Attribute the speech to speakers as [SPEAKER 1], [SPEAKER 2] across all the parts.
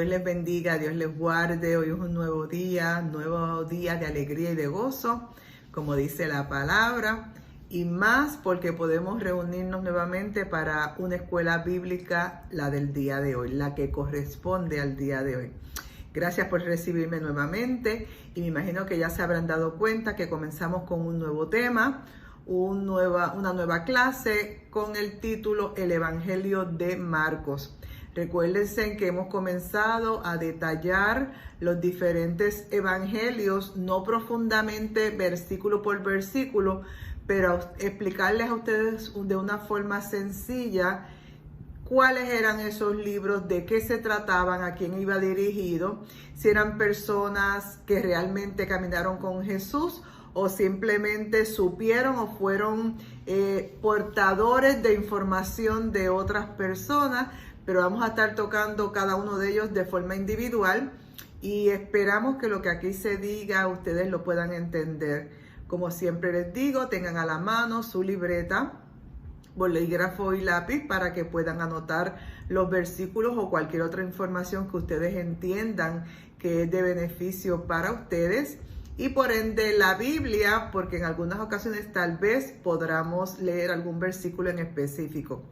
[SPEAKER 1] Dios les bendiga, Dios les guarde. Hoy es un nuevo día de alegría y de gozo, como dice la palabra, y más porque podemos reunirnos nuevamente para una escuela bíblica, la del día de hoy, la que corresponde al día de hoy. Gracias por recibirme nuevamente y me imagino que ya se habrán dado cuenta que comenzamos con un nuevo tema, una nueva clase con el título El Evangelio de Marcos. Recuérdense que hemos comenzado a detallar los diferentes evangelios, no profundamente versículo por versículo, pero explicarles a ustedes de una forma sencilla cuáles eran esos libros, de qué se trataban, a quién iba dirigido, si eran personas que realmente caminaron con Jesús o simplemente supieron o fueron portadores de información de otras personas, pero vamos a estar tocando cada uno de ellos de forma individual y esperamos que lo que aquí se diga ustedes lo puedan entender. Como siempre les digo, tengan a la mano su libreta, bolígrafo y lápiz para que puedan anotar los versículos o cualquier otra información que ustedes entiendan que es de beneficio para ustedes. Y por ende la Biblia, porque en algunas ocasiones tal vez podamos leer algún versículo en específico.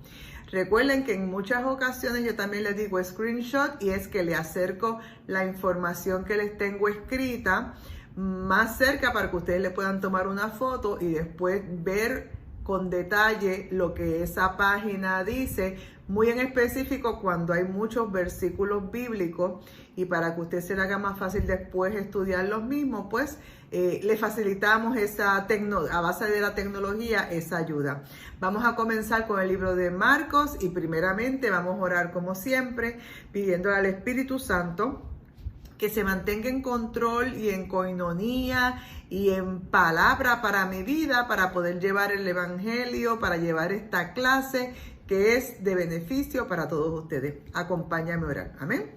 [SPEAKER 1] Recuerden que en muchas ocasiones yo también les digo screenshot, y es que le acerco la información que les tengo escrita más cerca para que ustedes le puedan tomar una foto y después ver con detalle lo que esa página dice, muy en específico cuando hay muchos versículos bíblicos, y para que usted se le haga más fácil después estudiar los mismos, pues le facilitamos a base de la tecnología esa ayuda. Vamos a comenzar con el libro de Marcos y primeramente vamos a orar como siempre, pidiendo al Espíritu Santo que se mantenga en control y en coinonía y en palabra para mi vida, para poder llevar el evangelio, para llevar esta clase que es de beneficio para todos ustedes. Acompáñame a orar. Amén.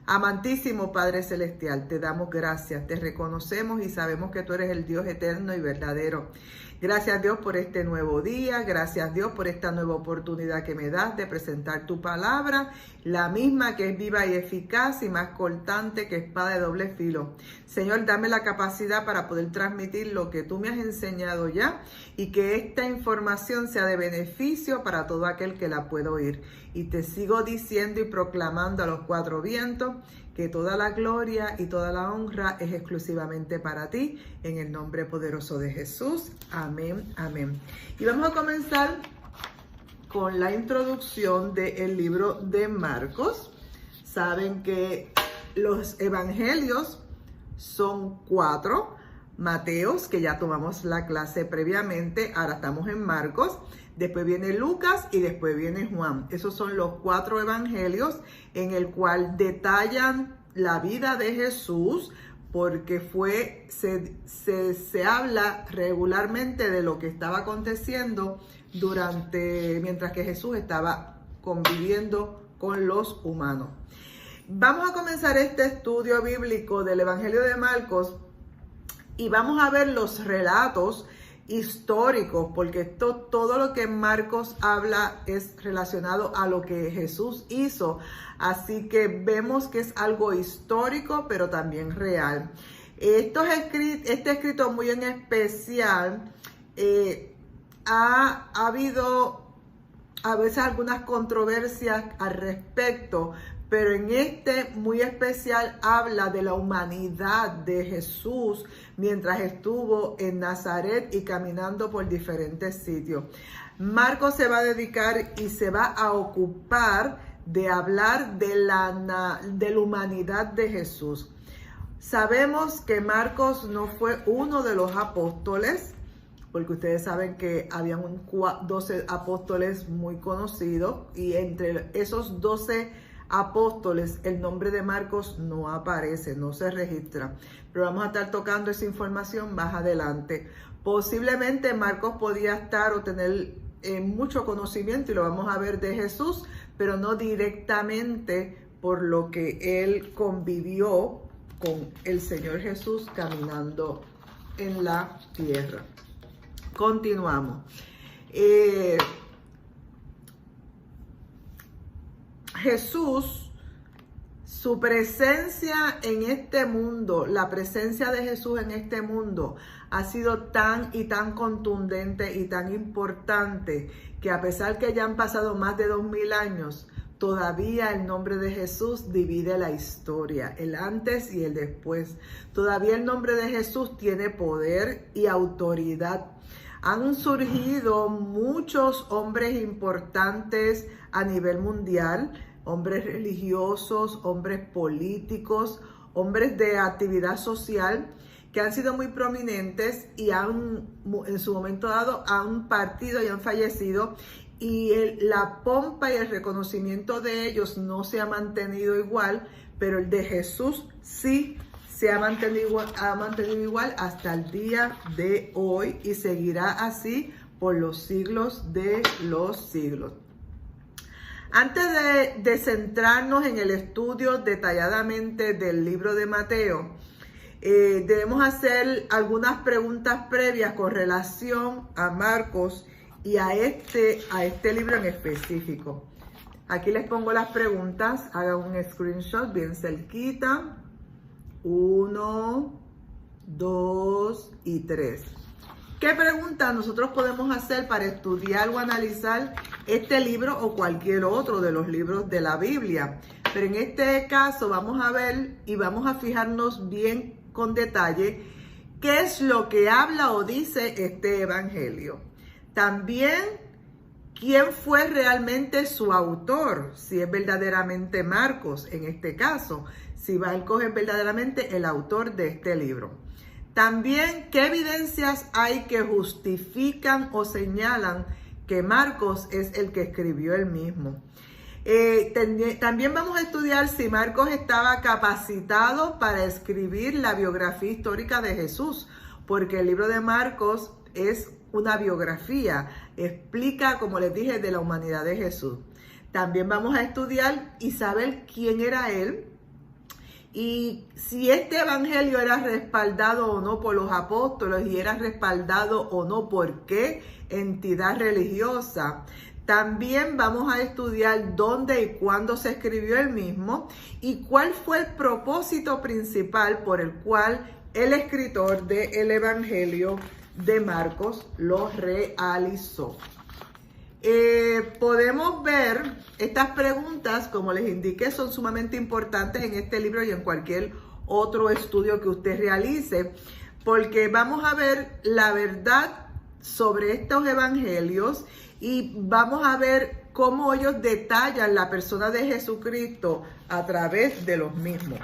[SPEAKER 1] Amantísimo Padre Celestial, te damos gracias, te reconocemos y sabemos que tú eres el Dios eterno y verdadero. Gracias Dios por este nuevo día, gracias Dios por esta nueva oportunidad que me das de presentar tu palabra, la misma que es viva y eficaz y más cortante que espada de doble filo. Señor, dame la capacidad para poder transmitir lo que tú me has enseñado ya y que esta información sea de beneficio para todo aquel que la pueda oír. Y te sigo diciendo y proclamando a los cuatro vientos que toda la gloria y toda la honra es exclusivamente para ti, en el nombre poderoso de Jesús. Amén, amén. Y vamos a comenzar con la introducción del libro de Marcos. Saben que los evangelios son 4. Mateos, que ya tomamos la clase previamente, ahora estamos en Marcos. Después viene Lucas y después viene Juan. Esos son los 4 evangelios en el cual detallan la vida de Jesús, porque se habla regularmente de lo que estaba aconteciendo mientras que Jesús estaba conviviendo con los humanos. Vamos a comenzar este estudio bíblico del Evangelio de Marcos y vamos a ver los relatos históricos, porque todo lo que Marcos habla es relacionado a lo que Jesús hizo. Así que vemos que es algo histórico, pero también real. Este escrito muy en especial ha habido a veces algunas controversias al respecto, pero en este muy especial habla de la humanidad de Jesús mientras estuvo en Nazaret y caminando por diferentes sitios. Marcos se va a dedicar y se va a ocupar de hablar de la humanidad de Jesús. Sabemos que Marcos no fue uno de los apóstoles, porque ustedes saben que habían 12 apóstoles muy conocidos, y entre esos 12 apóstoles el nombre de Marcos no aparece, no se registra, pero vamos a estar tocando esa información más adelante. Posiblemente Marcos podía estar o tener mucho conocimiento, y lo vamos a ver, de Jesús, pero no directamente por lo que él convivió con el Señor Jesús caminando en la tierra. Continuamos. Jesús Su presencia en este mundo, la presencia de Jesús en este mundo ha sido tan y tan contundente y tan importante que a pesar que ya han pasado más de 2000 años, todavía el nombre de Jesús divide la historia, el antes y el después. Todavía el nombre de Jesús tiene poder y autoridad. Han surgido muchos hombres importantes a nivel mundial, hombres religiosos, hombres políticos, hombres de actividad social que han sido muy prominentes y en su momento dado han partido y han fallecido, y la pompa y el reconocimiento de ellos no se ha mantenido igual, pero el de Jesús sí se ha mantenido igual hasta el día de hoy y seguirá así por los siglos de los siglos. Antes de centrarnos en el estudio detalladamente del libro de Mateo, debemos hacer algunas preguntas previas con relación a Marcos y a este libro en específico. Aquí les pongo las preguntas, hagan un screenshot bien cerquita. 1, 2 y 3. ¿Qué preguntas nosotros podemos hacer para estudiar o analizar este libro o cualquier otro de los libros de la Biblia? Pero en este caso vamos a ver y vamos a fijarnos bien con detalle qué es lo que habla o dice este evangelio. También, ¿quién fue realmente su autor? Si es verdaderamente Marcos en este caso, si Marcos es verdaderamente el autor de este libro. También, ¿qué evidencias hay que justifican o señalan que Marcos es el que escribió él mismo? También vamos a estudiar si Marcos estaba capacitado para escribir la biografía histórica de Jesús, porque el libro de Marcos es una biografía, explica, como les dije, de la humanidad de Jesús. También vamos a estudiar y saber quién era él, y si este evangelio era respaldado o no por los apóstoles y era respaldado o no por qué entidad religiosa. También vamos a estudiar dónde y cuándo se escribió el mismo y cuál fue el propósito principal por el cual el escritor del evangelio de Marcos lo realizó. Podemos ver estas preguntas, como les indiqué, son sumamente importantes en este libro y en cualquier otro estudio que usted realice, porque vamos a ver la verdad sobre estos evangelios y vamos a ver cómo ellos detallan la persona de Jesucristo a través de los mismos.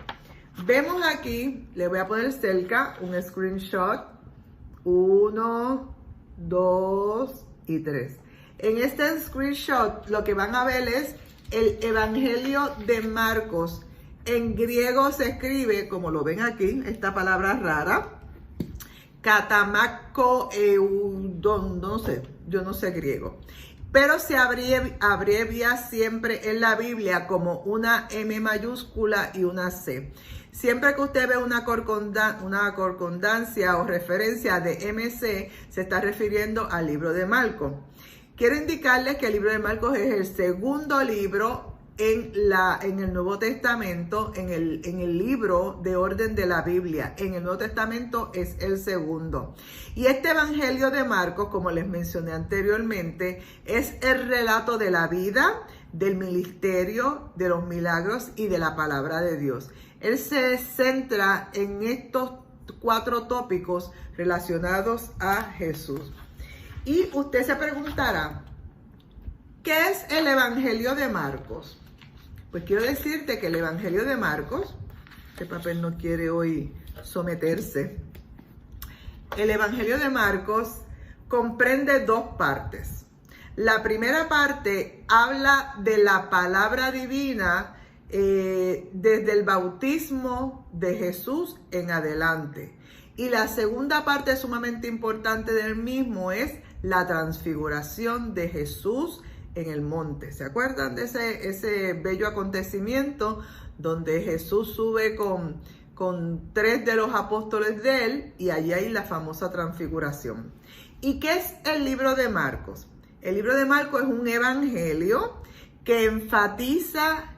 [SPEAKER 1] Vemos aquí, le voy a poner cerca un screenshot, 1, 2 y 3. En este screenshot lo que van a ver es el Evangelio de Marcos. En griego se escribe, como lo ven aquí, esta palabra rara, katamakko eudon, no sé, yo no sé griego, pero se abrevia siempre en la Biblia como una M mayúscula y una C. Siempre que usted ve una concordancia o referencia de MC, se está refiriendo al libro de Marcos. Quiero indicarles que el libro de Marcos es el segundo libro en el Nuevo Testamento, en el libro de orden de la Biblia. En el Nuevo Testamento es el segundo. Y este Evangelio de Marcos, como les mencioné anteriormente, es el relato de la vida, del ministerio, de los milagros y de la palabra de Dios. Él se centra en estos 4 tópicos relacionados a Jesús. Y usted se preguntará, ¿qué es el Evangelio de Marcos? Pues quiero decirte que el Evangelio de Marcos, este papel no quiere hoy someterse, el Evangelio de Marcos comprende 2 partes. La primera parte habla de la palabra divina desde el bautismo de Jesús en adelante. Y la segunda parte sumamente importante del mismo es la transfiguración de Jesús en el monte. ¿Se acuerdan de ese bello acontecimiento donde Jesús sube con 3 de los apóstoles de él y allí hay la famosa transfiguración? ¿Y qué es el libro de Marcos? El libro de Marcos es un evangelio que enfatiza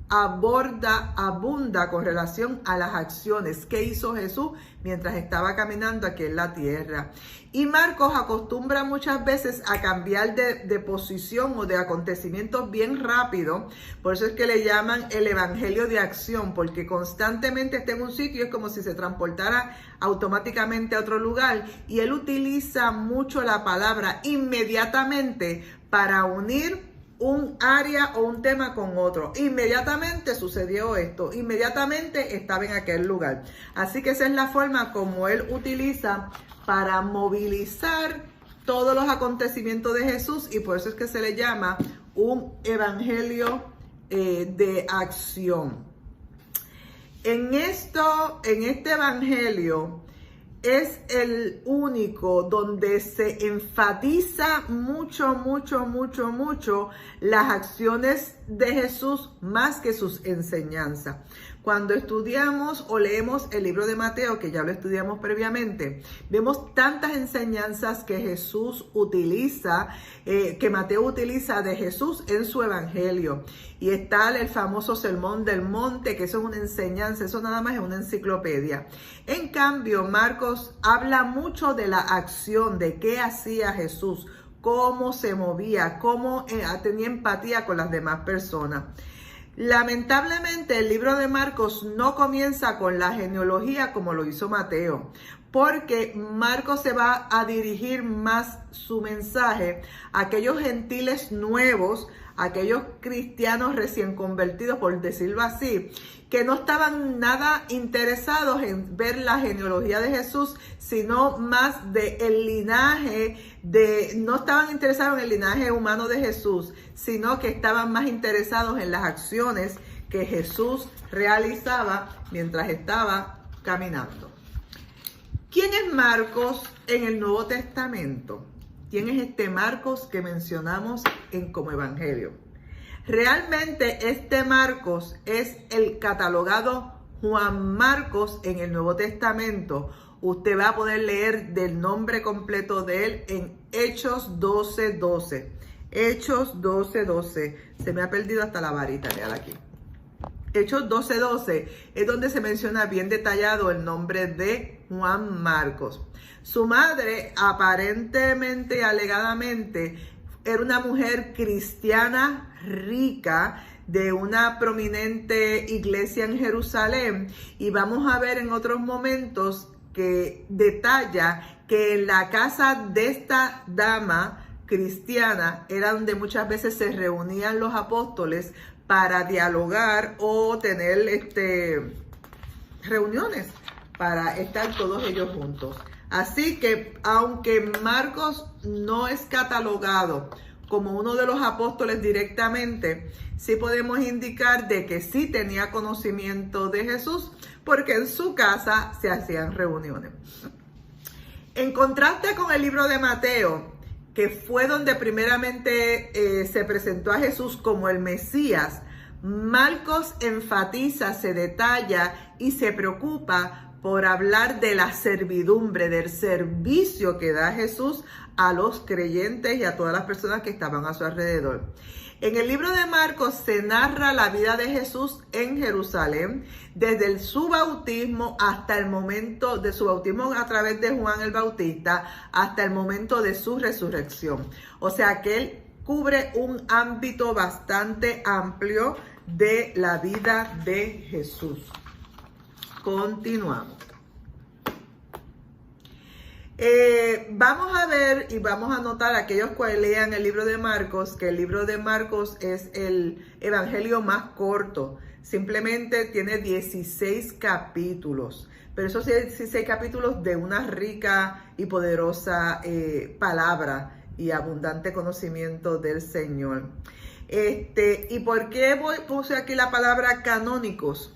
[SPEAKER 1] abunda con relación a las acciones que hizo Jesús mientras estaba caminando aquí en la tierra. Y Marcos acostumbra muchas veces a cambiar de posición o de acontecimientos bien rápido. Por eso es que le llaman el evangelio de acción, porque constantemente está en un sitio, es como si se transportara automáticamente a otro lugar. Y él utiliza mucho la palabra inmediatamente para unir un área o un tema con otro. Inmediatamente sucedió esto, inmediatamente estaba en aquel lugar. Así que esa es la forma como él utiliza para movilizar todos los acontecimientos de Jesús, y por eso es que se le llama un evangelio de acción. En este evangelio es el único donde se enfatiza mucho las acciones de Jesús más que sus enseñanzas. Cuando estudiamos o leemos el libro de Mateo, que ya lo estudiamos previamente, vemos tantas enseñanzas que Jesús utiliza, que Mateo utiliza de Jesús en su evangelio. Y está el famoso Sermón del Monte, que eso es una enseñanza, eso nada más es una enciclopedia. En cambio, Marcos habla mucho de la acción, de qué hacía Jesús, cómo se movía, cómo tenía empatía con las demás personas. Lamentablemente, el libro de Marcos no comienza con la genealogía como lo hizo Mateo, porque Marcos se va a dirigir más su mensaje a aquellos gentiles nuevos, aquellos cristianos recién convertidos, por decirlo así, que no estaban nada interesados en ver la genealogía de Jesús, sino más de el linaje no estaban interesados en el linaje humano de Jesús, sino que estaban más interesados en las acciones que Jesús realizaba mientras estaba caminando. ¿Quién es Marcos en el Nuevo Testamento? ¿Quién es este Marcos que mencionamos como evangelio? Realmente este Marcos es el catalogado Juan Marcos en el Nuevo Testamento. Usted va a poder leer del nombre completo de él en Hechos 12:12. Hechos 12:12. Se me ha perdido hasta la varita, véala aquí. Hechos 12:12 es donde se menciona bien detallado el nombre de Juan Marcos. Su madre, aparentemente y alegadamente, era una mujer cristiana rica de una prominente iglesia en Jerusalén, y vamos a ver en otros momentos que detalla que en la casa de esta dama cristiana era donde muchas veces se reunían los apóstoles para dialogar o tener reuniones para estar todos ellos juntos. Así que aunque Marcos no es catalogado como uno de los apóstoles directamente, sí podemos indicar de que sí tenía conocimiento de Jesús, porque en su casa se hacían reuniones. En contraste con el libro de Mateo, que fue donde primeramente se presentó a Jesús como el Mesías, Marcos enfatiza, se detalla y se preocupa por hablar de la servidumbre, del servicio que da Jesús a los creyentes y a todas las personas que estaban a su alrededor. En el libro de Marcos se narra la vida de Jesús en Jerusalén, desde su bautismo hasta el momento de su bautismo a través de Juan el Bautista, hasta el momento de su resurrección. O sea que él cubre un ámbito bastante amplio de la vida de Jesús. Continuamos. Vamos a ver y vamos a notar aquellos que lean el libro de Marcos, que el libro de Marcos es el evangelio más corto. Simplemente tiene 16 capítulos, pero esos 16 capítulos de una rica y poderosa palabra y abundante conocimiento del Señor. ¿Y por qué puse aquí la palabra canónicos?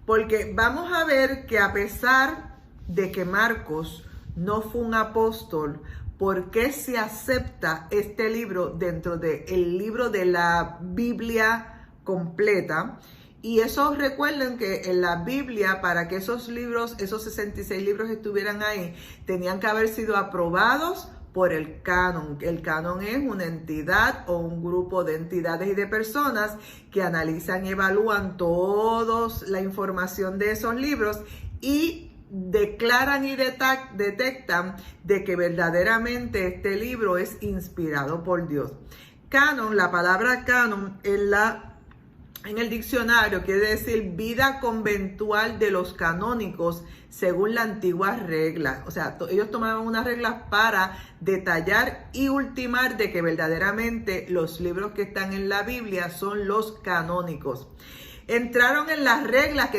[SPEAKER 1] Porque vamos a ver que a pesar de que Marcos no fue un apóstol, ¿por qué se acepta este libro dentro del libro de la Biblia completa? Y eso, recuerden que en la Biblia, para que esos libros, esos 66 libros estuvieran ahí, tenían que haber sido aprobados por el canon. El canon es una entidad o un grupo de entidades y de personas que analizan y evalúan toda la información de esos libros y declaran y detectan de que verdaderamente este libro es inspirado por Dios. Canon, la palabra canon en el diccionario quiere decir vida conventual de los canónicos según la antigua regla. O sea, ellos tomaban unas reglas para detallar y ultimar de que verdaderamente los libros que están en la Biblia son los canónicos. Entraron en las reglas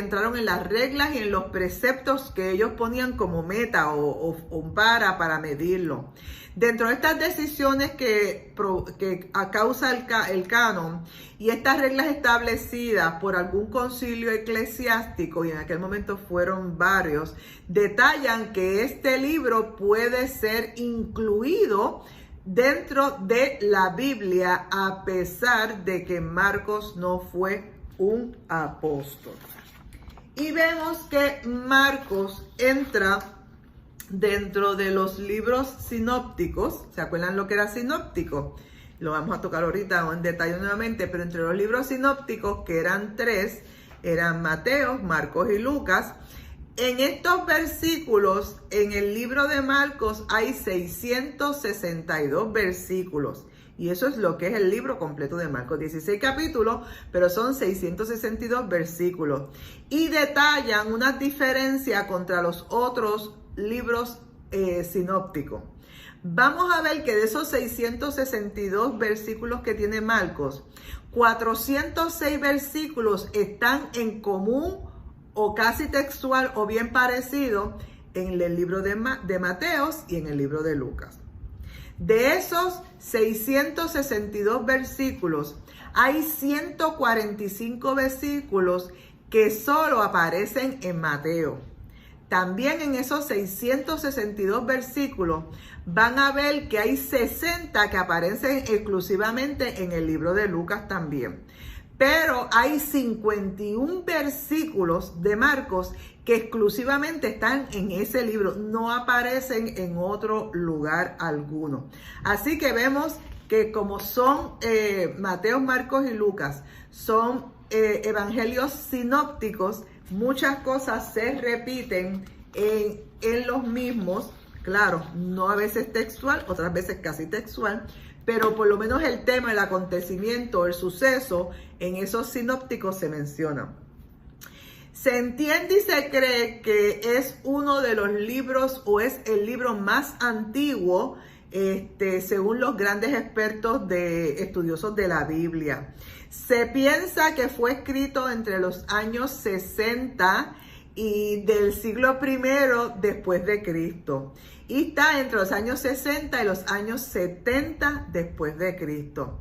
[SPEAKER 1] y en los preceptos que ellos ponían como meta o para medirlo. Dentro de estas decisiones que causa el canon y estas reglas establecidas por algún concilio eclesiástico, y en aquel momento fueron varios, detallan que este libro puede ser incluido dentro de la Biblia a pesar de que Marcos no fue un apóstol. Y vemos que Marcos entra dentro de los libros sinópticos. ¿Se acuerdan lo que era sinóptico? Lo vamos a tocar ahorita en detalle nuevamente, pero entre los libros sinópticos, que eran 3, eran Mateo, Marcos y Lucas. En estos versículos, en el libro de Marcos hay 662 versículos. Y eso es lo que es el libro completo de Marcos, 16 capítulos, pero son 662 versículos. Y detallan una diferencia contra los otros libros sinópticos. Vamos a ver que de esos 662 versículos que tiene Marcos, 406 versículos están en común o casi textual o bien parecido en el libro de Mateos y en el libro de Lucas. De esos 662 versículos, hay 145 versículos que solo aparecen en Mateo. También en esos 662 versículos van a ver que hay 60 que aparecen exclusivamente en el libro de Lucas también. Pero hay 51 versículos de Marcos que exclusivamente están en ese libro, no aparecen en otro lugar alguno. Así que vemos que como son Mateo, Marcos y Lucas, son evangelios sinópticos, muchas cosas se repiten en los mismos. Claro, no a veces textual, otras veces casi textual, pero por lo menos el tema, el acontecimiento, el suceso, en esos sinópticos se menciona. Se entiende y se cree que es uno de los libros o es el libro más antiguo, según los grandes expertos estudiosos de la Biblia. Se piensa que fue escrito entre los años 60 y del siglo I después de Cristo. Y está entre los años 60 y los años 70 después de Cristo.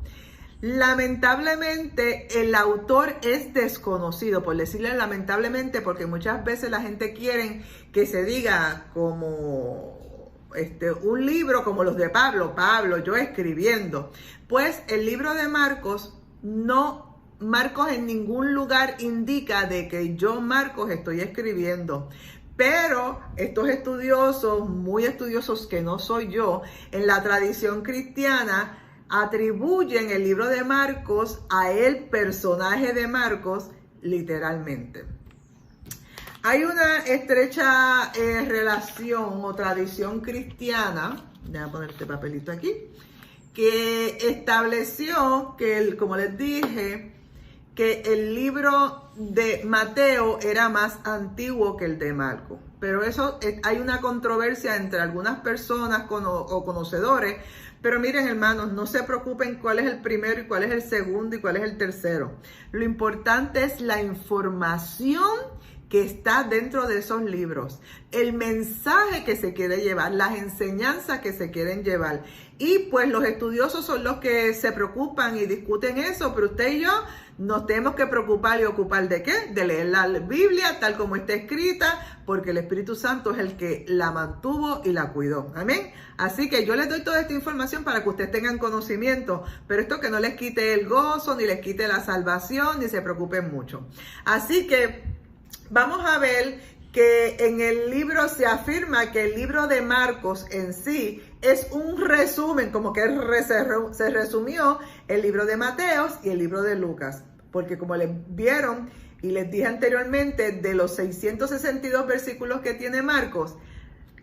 [SPEAKER 1] Lamentablemente, el autor es desconocido, por decirle lamentablemente, porque muchas veces la gente quiere que se diga como un libro como los de Pablo, yo escribiendo. Pues el libro de Marcos Marcos en ningún lugar indica de que yo, Marcos, estoy escribiendo. Pero estos estudiosos, muy estudiosos que no soy yo, en la tradición cristiana, atribuyen el libro de Marcos a el personaje de Marcos, literalmente. Hay una estrecha relación o tradición cristiana, déjame poner este papelito aquí, que estableció que, como les dije, que el libro de Mateo era más antiguo que el de Marcos. Pero eso, hay una controversia entre algunas personas o conocedores. Pero miren, hermanos, no se preocupen cuál es el primero y cuál es el segundo y cuál es el tercero. Lo importante es la información que está dentro de esos libros, el mensaje que se quiere llevar, las enseñanzas que se quieren llevar. Y pues los estudiosos son los que se preocupan y discuten eso, pero usted y yo nos tenemos que preocupar y ocupar ¿de qué? De leer la Biblia tal como está escrita, porque el Espíritu Santo es el que la mantuvo y la cuidó. Amén. Así que yo les doy toda esta información para que ustedes tengan conocimiento, pero esto que no les quite el gozo, ni les quite la salvación, ni se preocupen mucho. Así que vamos a ver que en el libro se afirma que el libro de Marcos en sí es un resumen, como que se resumió el libro de Mateos y el libro de Lucas, porque como les vieron y les dije anteriormente, de los 662 versículos que tiene Marcos,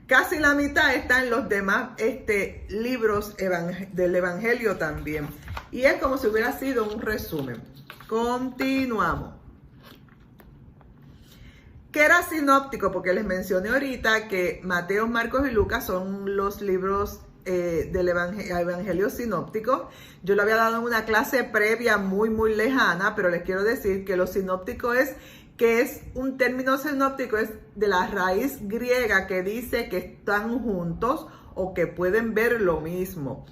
[SPEAKER 1] casi la mitad está en los demás libros del Evangelio también. Y es como si hubiera sido un resumen. Continuamos. ¿Qué era sinóptico? Porque les mencioné ahorita que Mateo, Marcos y Lucas son los libros del Evangelio sinóptico. Yo lo había dado en una clase previa muy lejana, pero les quiero decir que lo sinóptico es un término sinóptico, es de la raíz griega que dice que están juntos o que pueden ver lo mismo.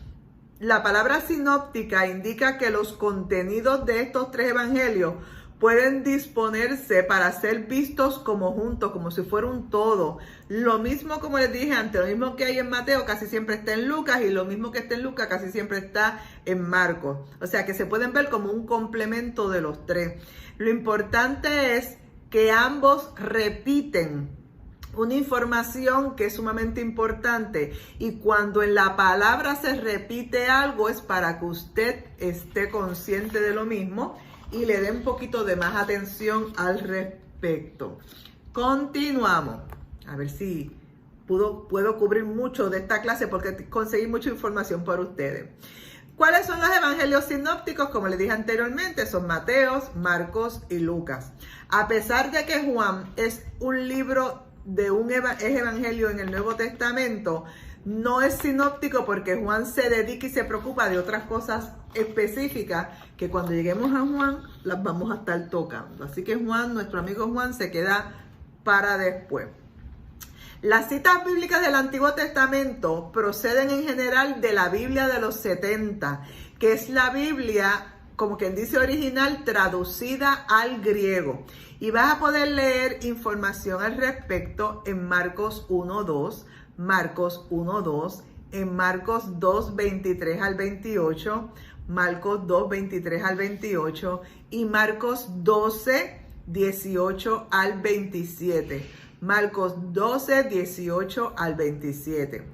[SPEAKER 1] La palabra sinóptica indica que los contenidos de estos tres evangelios pueden disponerse para ser vistos como juntos, como si fuera un todo. Lo mismo, como les dije antes, lo mismo que hay en Mateo casi siempre está en Lucas, y lo mismo que está en Lucas casi siempre está en Marcos. O sea que se pueden ver como un complemento de los tres. Lo importante es que ambos repiten una información que es sumamente importante, y cuando en la palabra se repite algo es para que usted esté consciente de lo mismo y le dé un poquito de más atención al respecto. Continuamos. A ver si puedo cubrir mucho de esta clase porque conseguí mucha información para ustedes. ¿Cuáles son los evangelios sinópticos? Como les dije anteriormente, son Mateos, Marcos y Lucas. A pesar de que Juan es un libro de es evangelio en el Nuevo Testamento, no es sinóptico porque Juan se dedica y se preocupa de otras cosas específicas que cuando lleguemos a Juan las vamos a estar tocando. Así que Juan, nuestro amigo Juan, se queda para después. Las citas bíblicas del Antiguo Testamento proceden en general de la Biblia de los 70, que es la Biblia, como quien dice original, traducida al griego. Y vas a poder leer información al respecto en Marcos 1:2, Marcos 1:2, en Marcos 2:23 al 28, Marcos 2:23 al 28 y Marcos 12:18 al 27. Marcos 12:18 al 27.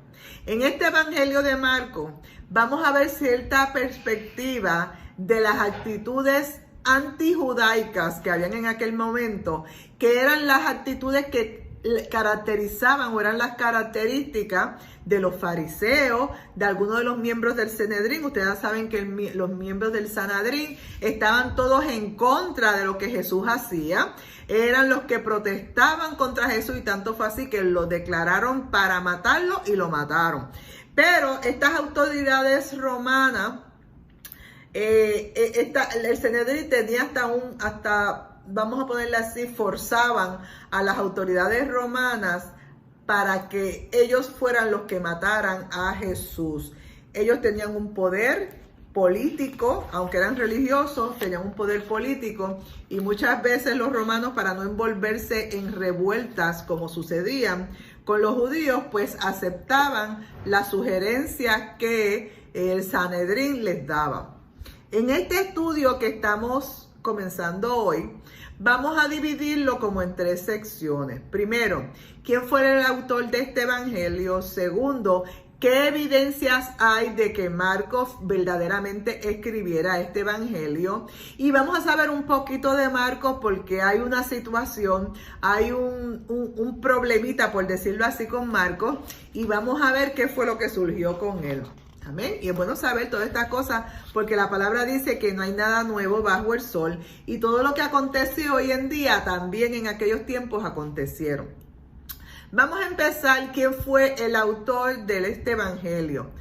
[SPEAKER 1] En este evangelio de Marcos vamos a ver cierta perspectiva de las actitudes antijudaicas que habían en aquel momento, que eran las actitudes que caracterizaban o eran las características de los fariseos, de algunos de los miembros del Sanedrín. Ustedes saben que los miembros del Sanedrín estaban todos en contra de lo que Jesús hacía, eran los que protestaban contra Jesús, y tanto fue así que lo declararon para matarlo y lo mataron. Pero estas autoridades romanas, el Sanedrín tenía hasta vamos a ponerle así, forzaban a las autoridades romanas para que ellos fueran los que mataran a Jesús. Ellos tenían un poder político, aunque eran religiosos, tenían un poder político, y muchas veces los romanos, para no envolverse en revueltas como sucedían con los judíos, pues aceptaban las sugerencias que el Sanedrín les daba. En este estudio que estamos comenzando hoy, vamos a dividirlo como en tres secciones. Primero, ¿quién fue el autor de este evangelio? Segundo, ¿qué evidencias hay de que Marcos verdaderamente escribiera este evangelio? Y vamos a saber un poquito de Marcos porque hay una situación, hay un problemita, por decirlo así, con Marcos, y vamos a ver qué fue lo que surgió con él. Amén. Y es bueno saber todas estas cosas porque la palabra dice que no hay nada nuevo bajo el sol, y todo lo que acontece hoy en día también en aquellos tiempos acontecieron. Vamos a empezar. ¿Quién fue el autor de este evangelio?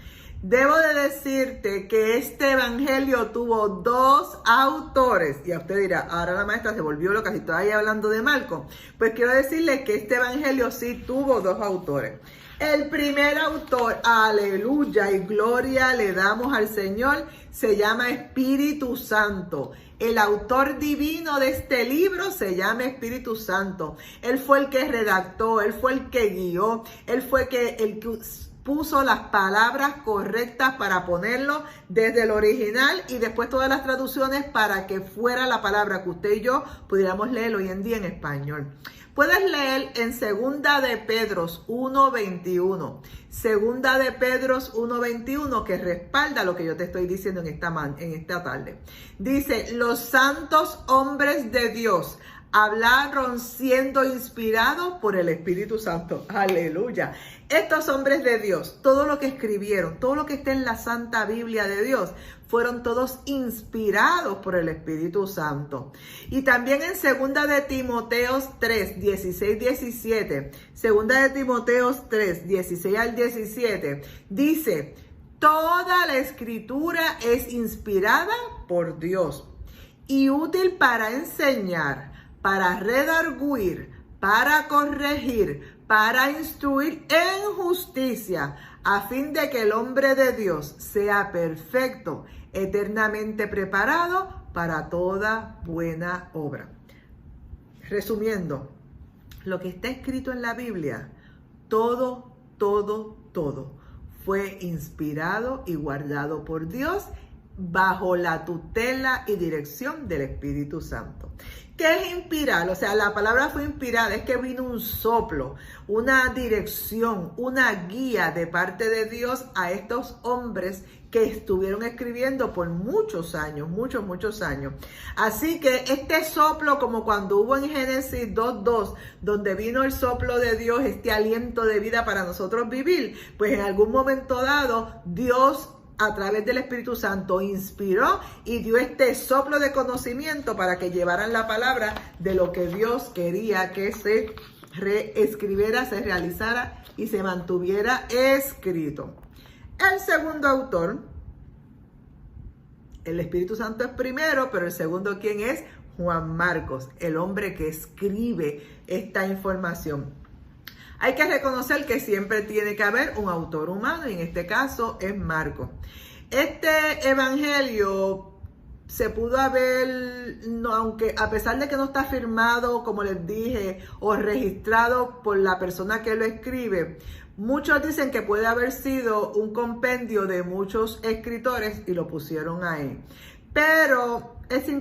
[SPEAKER 1] Debo de decirte que este evangelio tuvo dos autores. Y a usted dirá, ahora la maestra se volvió loca si todavía hablando de Marcos. Pues quiero decirle que este evangelio sí tuvo dos autores. El primer autor, aleluya y gloria le damos al Señor, se llama Espíritu Santo. El autor divino de este libro se llama Espíritu Santo. Él fue el que redactó, él fue el que guió, él fue el que puso las palabras correctas para ponerlo desde el original y después todas las traducciones para que fuera la palabra que usted y yo pudiéramos leer hoy en día en español. Puedes leer en 2 de Pedro 1:21. Segunda de Pedro 1:21, que respalda lo que yo te estoy diciendo en esta tarde. Dice, los santos hombres de Dios hablaron siendo inspirados por el Espíritu Santo. Aleluya. Estos hombres de Dios, todo lo que escribieron, todo lo que está en la Santa Biblia de Dios, fueron todos inspirados por el Espíritu Santo. Y también en 2 de Timoteo 3, 16, 17, 2 de Timoteo 3, 16 al 17, dice, toda la Escritura es inspirada por Dios y útil para enseñar, para redarguir, para corregir, para instruir en justicia, a fin de que el hombre de Dios sea perfecto, eternamente preparado para toda buena obra. Resumiendo, lo que está escrito en la Biblia, todo fue inspirado y guardado por Dios bajo la tutela y dirección del Espíritu Santo. ¿Qué es inspirar? O sea, la palabra fue inspirada, es que vino un soplo, una dirección, una guía de parte de Dios a estos hombres que estuvieron escribiendo por muchos años, muchos años. Así que este soplo, como cuando hubo en Génesis 2:2, donde vino el soplo de Dios, este aliento de vida para nosotros vivir, pues en algún momento dado, Dios a través del Espíritu Santo inspiró y dio este soplo de conocimiento para que llevaran la palabra de lo que Dios quería que se reescribiera, se realizara y se mantuviera escrito. El segundo autor, el Espíritu Santo es primero, pero el segundo, ¿quién es? Juan Marcos, el hombre que escribe esta información. Hay que reconocer que siempre tiene que haber un autor humano, y en este caso es Marcos. Este evangelio se pudo haber, aunque a pesar de que no está firmado, como les dije, o registrado por la persona que lo escribe, muchos dicen que puede haber sido un compendio de muchos escritores y lo pusieron ahí. Pero esto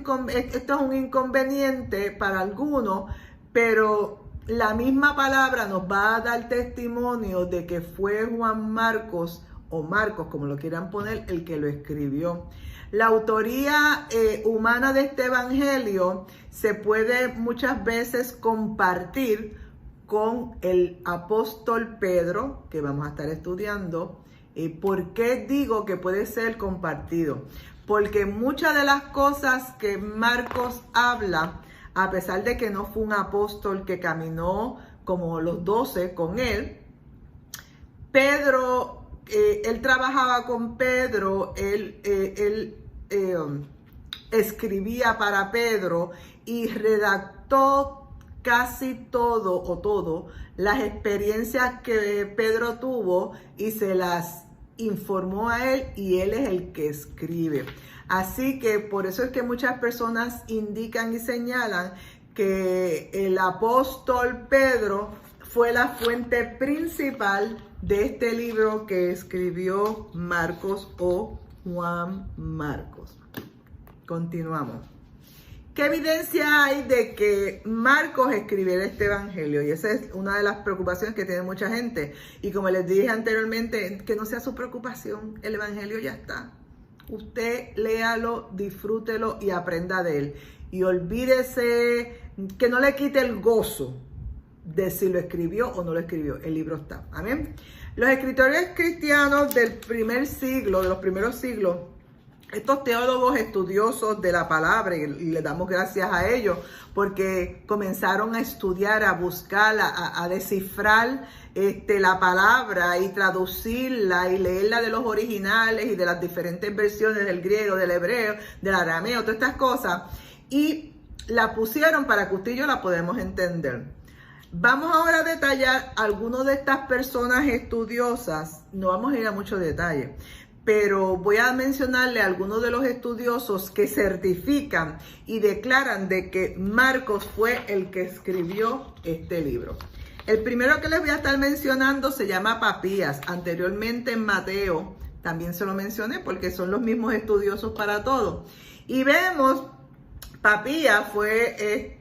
[SPEAKER 1] es un inconveniente para algunos, pero la misma palabra nos va a dar testimonio de que fue Juan Marcos, o Marcos, como lo quieran poner, el que lo escribió. La autoría humana de este evangelio se puede muchas veces compartir con el apóstol Pedro, que vamos a estar estudiando. ¿Por qué digo que puede ser compartido? Porque muchas de las cosas que Marcos habla, a pesar de que no fue un apóstol que caminó como los 12 con él, Pedro, él trabajaba con Pedro, él escribía para Pedro y redactó casi todo las experiencias que Pedro tuvo y se las informó a él, y él es el que escribe. Así que por eso es que muchas personas indican y señalan que el apóstol Pedro fue la fuente principal de este libro que escribió Marcos o Juan Marcos. Continuamos. ¿Qué evidencia hay de que Marcos escribiera este evangelio? Y esa es una de las preocupaciones que tiene mucha gente. Y como les dije anteriormente, que no sea su preocupación, el evangelio ya está. Usted léalo, disfrútelo y aprenda de él. Y olvídese, que no le quite el gozo de si lo escribió o no lo escribió. El libro está. Amén. Los escritores cristianos del primer siglo, de los primeros siglos, estos teólogos estudiosos de la palabra, y le damos gracias a ellos, porque comenzaron a estudiar, a buscar, a descifrar la palabra y traducirla y leerla de los originales y de las diferentes versiones del griego, del hebreo, del arameo, todas estas cosas, y la pusieron para que usted y yo la podamos entender. Vamos ahora a detallar algunas de estas personas estudiosas. No vamos a ir a mucho detalle, pero voy a mencionarle a algunos de los estudiosos que certifican y declaran de que Marcos fue el que escribió este libro. El primero que les voy a estar mencionando se llama Papías. Anteriormente en Mateo también se lo mencioné porque son los mismos estudiosos para todo. Y vemos, Papías fue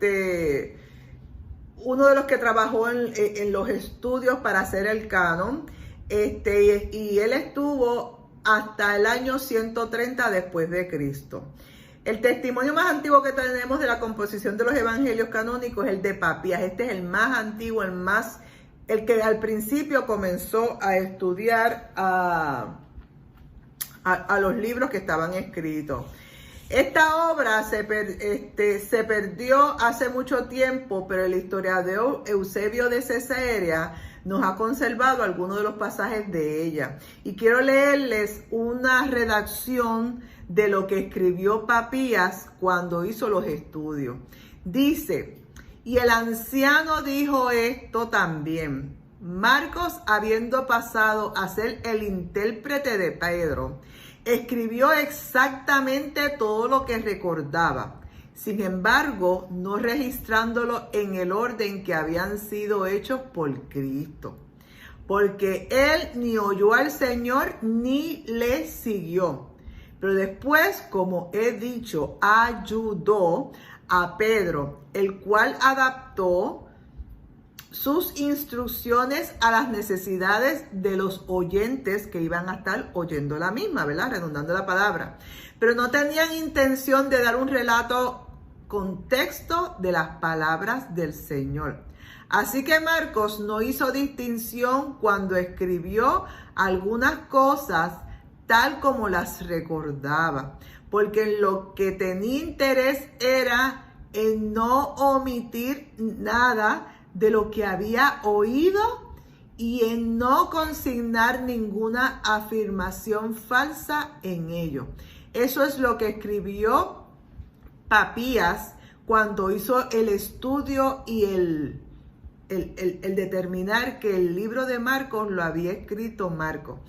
[SPEAKER 1] uno de los que trabajó en los estudios para hacer el canon. y él estuvo hasta el año 130 después de Cristo. El testimonio más antiguo que tenemos de la composición de los evangelios canónicos es el de Papías. Este es el más antiguo, el que al principio comenzó a estudiar a los libros que estaban escritos. Esta obra se perdió hace mucho tiempo, pero el historiador Eusebio de Cesarea nos ha conservado algunos de los pasajes de ella. Y quiero leerles una redacción de lo que escribió Papías cuando hizo los estudios. Dice: y el anciano dijo esto también. Marcos, habiendo pasado a ser el intérprete de Pedro, escribió exactamente todo lo que recordaba, sin embargo, no registrándolo en el orden que habían sido hechos por Cristo, porque él ni oyó al Señor ni le siguió. Pero después, como he dicho, ayudó a Pedro, el cual adaptó sus instrucciones a las necesidades de los oyentes que iban a estar oyendo la misma, ¿verdad? Redundando la palabra. Pero no tenían intención de dar un relato contexto de las palabras del Señor. Así que Marcos no hizo distinción cuando escribió algunas cosas tal como las recordaba, porque lo que tenía interés era en no omitir nada de lo que había oído y en no consignar ninguna afirmación falsa en ello. Eso es lo que escribió Papías cuando hizo el estudio y el determinar que el libro de Marcos lo había escrito Marcos.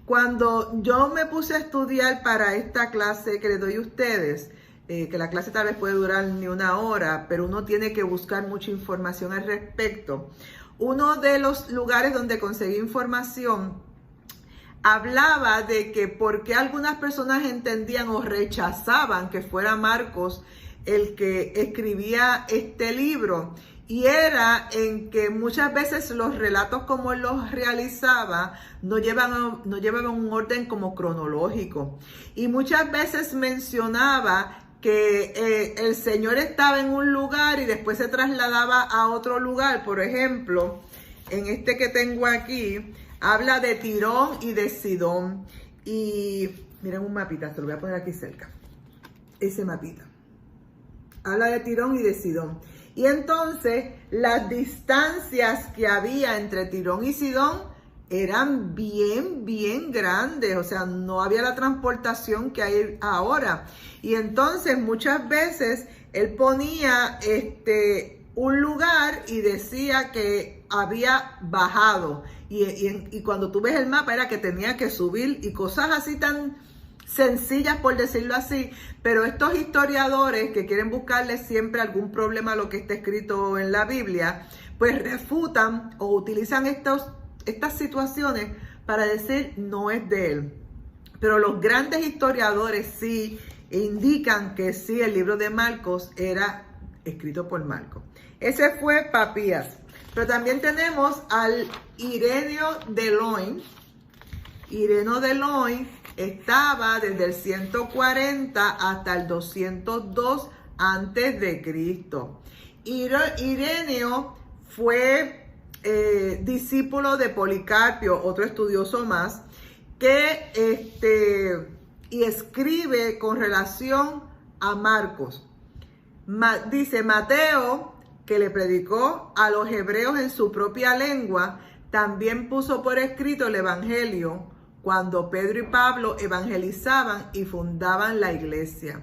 [SPEAKER 1] Cuando yo me puse a estudiar para esta clase que les doy a ustedes, que la clase tal vez puede durar ni una hora, pero uno tiene que buscar mucha información al respecto. Uno de los lugares donde conseguí información hablaba de que por qué algunas personas entendían o rechazaban que fuera Marcos el que escribía este libro. Y era en que muchas veces los relatos como él los realizaba no llevaban un orden como cronológico. Y muchas veces mencionaba que el Señor estaba en un lugar y después se trasladaba a otro lugar. Por ejemplo, en este que tengo aquí, habla de Tirón y de Sidón. Y miren un mapita, se lo voy a poner aquí cerca. Ese mapita. Habla de Tirón y de Sidón. Y entonces las distancias que había entre Tirón y Sidón eran bien grandes. O sea, no había la transportación que hay ahora. Y entonces muchas veces él ponía un lugar y decía que había bajado. Y cuando tú ves el mapa era que tenía que subir y cosas así tan sencillas, por decirlo así. Pero estos historiadores que quieren buscarle siempre algún problema a lo que está escrito en la Biblia, pues refutan o utilizan estas situaciones para decir no es de él. Pero los grandes historiadores sí indican que sí, el libro de Marcos era escrito por Marcos. Ese fue Papías. Pero también tenemos al Ireneo de Lyon. Ireneo de Lyon estaba desde el 140 hasta el 202 antes de Cristo. Ireneo fue discípulo de Policarpio, otro estudioso más, y escribe con relación a Marcos. Dice: Mateo, que le predicó a los hebreos en su propia lengua, también puso por escrito el evangelio cuando Pedro y Pablo evangelizaban y fundaban la iglesia.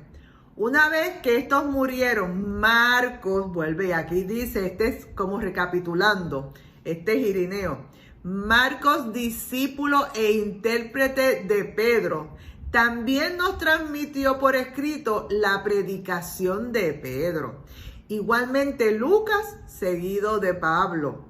[SPEAKER 1] Una vez que estos murieron, Marcos vuelve, y aquí dice, este es como recapitulando, este es Ireneo. Marcos, discípulo e intérprete de Pedro, también nos transmitió por escrito la predicación de Pedro. Igualmente Lucas, seguidor de Pablo,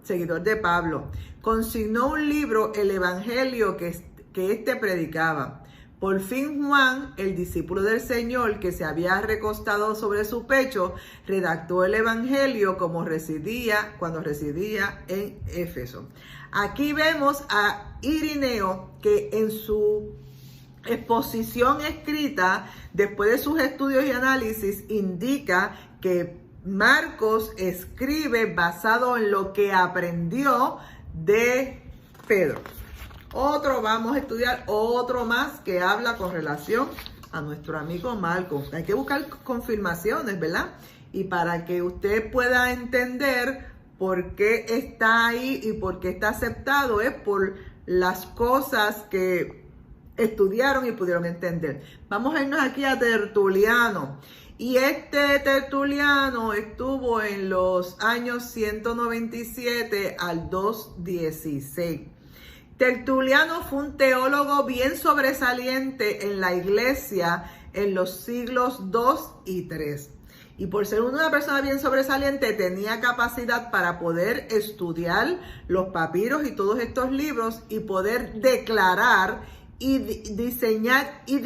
[SPEAKER 1] consignó un libro, el evangelio que éste predicaba. Por fin Juan, el discípulo del Señor que se había recostado sobre su pecho, redactó el Evangelio cuando residía en Éfeso. Aquí vemos a Irineo que en su exposición escrita, después de sus estudios y análisis, indica que Marcos escribe basado en lo que aprendió de Pedro. Vamos a estudiar otro más que habla con relación a nuestro amigo Marcos. Hay que buscar confirmaciones, ¿verdad? Y para que usted pueda entender por qué está ahí y por qué está aceptado, es por las cosas que estudiaron y pudieron entender. Vamos a irnos aquí a Tertuliano. Y este Tertuliano estuvo en los años 197 al 216. Tertuliano fue un teólogo bien sobresaliente en la iglesia en los siglos 2 y 3. Y por ser una persona bien sobresaliente, tenía capacidad para poder estudiar los papiros y todos estos libros y poder declarar y diseñar y